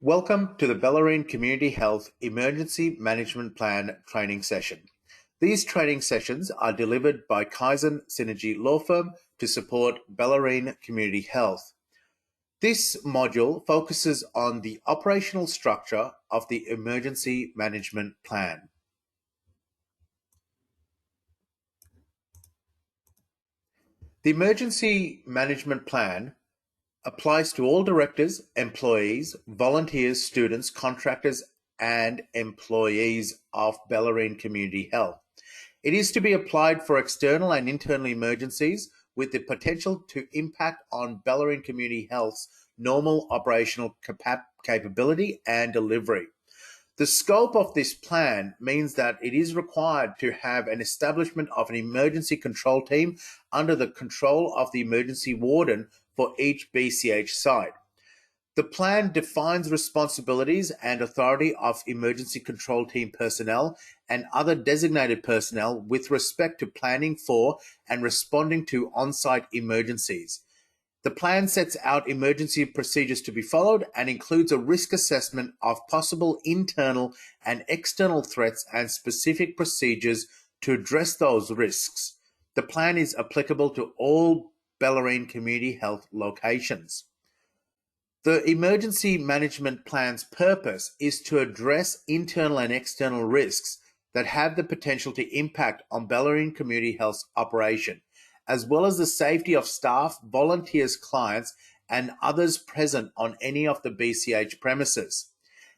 Welcome to the Bellarine Community Health Emergency Management Plan training session. These training sessions are delivered by Kaizen Synergy Law Firm to support Bellarine Community Health. This module focuses on the operational structure of the Emergency Management Plan. The Emergency Management Plan applies to all directors, employees, volunteers, students, contractors, and employees of Bellarine Community Health. It is to be applied for external and internal emergencies with the potential to impact on Bellarine Community Health's normal operational capability and delivery. The scope of this plan means that it is required to have an establishment of an emergency control team under the control of the emergency warden for each BCH site. The plan defines responsibilities and authority of emergency control team personnel and other designated personnel with respect to planning for and responding to on-site emergencies. The plan sets out emergency procedures to be followed and includes a risk assessment of possible internal and external threats and specific procedures to address those risks. The plan is applicable to all Bellarine Community Health locations. The Emergency Management Plan's purpose is to address internal and external risks that have the potential to impact on Bellarine Community Health's operation, as well as the safety of staff, volunteers, clients, and others present on any of the BCH premises.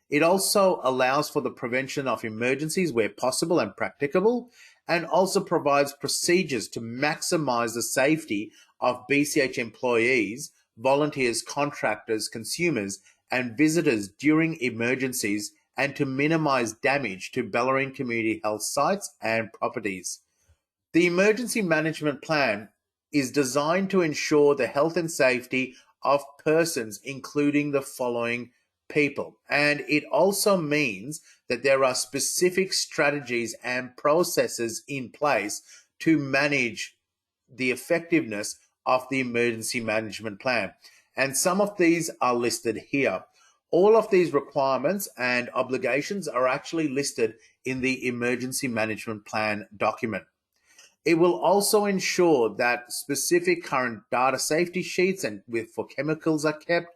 It also allows for the prevention of emergencies where possible and practicable, and also provides procedures to maximize the safety of BCH employees, volunteers, contractors, consumers, and visitors during emergencies, and to minimize damage to Bellarine Community Health sites and properties. The Emergency Management Plan is designed to ensure the health and safety of persons, including the following people. And it also means that there are specific strategies and processes in place to manage the effectiveness of the Emergency Management Plan. And some of these are listed here. All of these requirements and obligations are actually listed in the Emergency Management Plan document. It will also ensure that specific current data safety sheets and for chemicals are kept.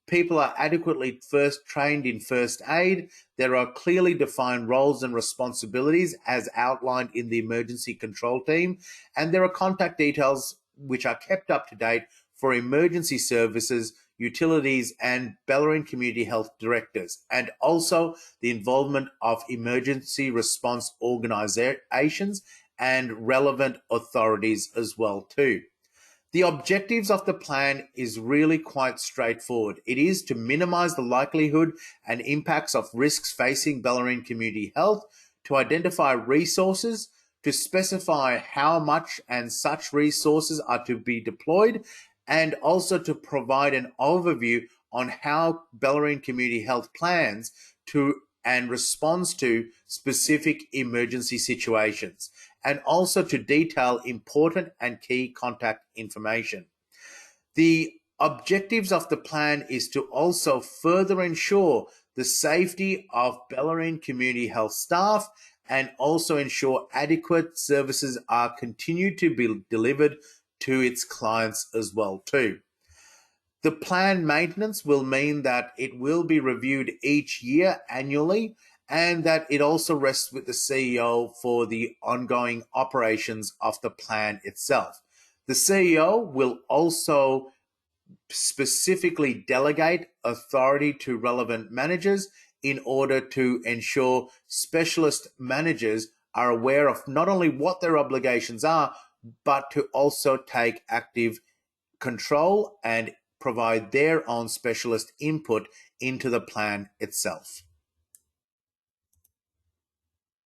People are adequately trained in first aid. There are clearly defined roles and responsibilities as outlined in the emergency control team. And there are contact details which are kept up to date for emergency services, utilities, and Bellarine Community Health directors, and also the involvement of emergency response organizations and relevant authorities as well too. The objectives of the plan is really quite straightforward. It is to minimize the likelihood and impacts of risks facing Bellarine Community Health, to identify resources, to specify how much and such resources are to be deployed, and also to provide an overview on how Bellarine Community Health plans to and responds to specific emergency situations, and also to detail important and key contact information. The objectives of the plan is to also further ensure the safety of Bellarine Community Health staff and also ensure adequate services are continued to be delivered to its clients as well too. The plan maintenance will mean that it will be reviewed each year annually, and that it also rests with the CEO for the ongoing operations of the plan itself. The CEO will also specifically delegate authority to relevant managers in order to ensure specialist managers are aware of not only what their obligations are, but to also take active control and provide their own specialist input into the plan itself.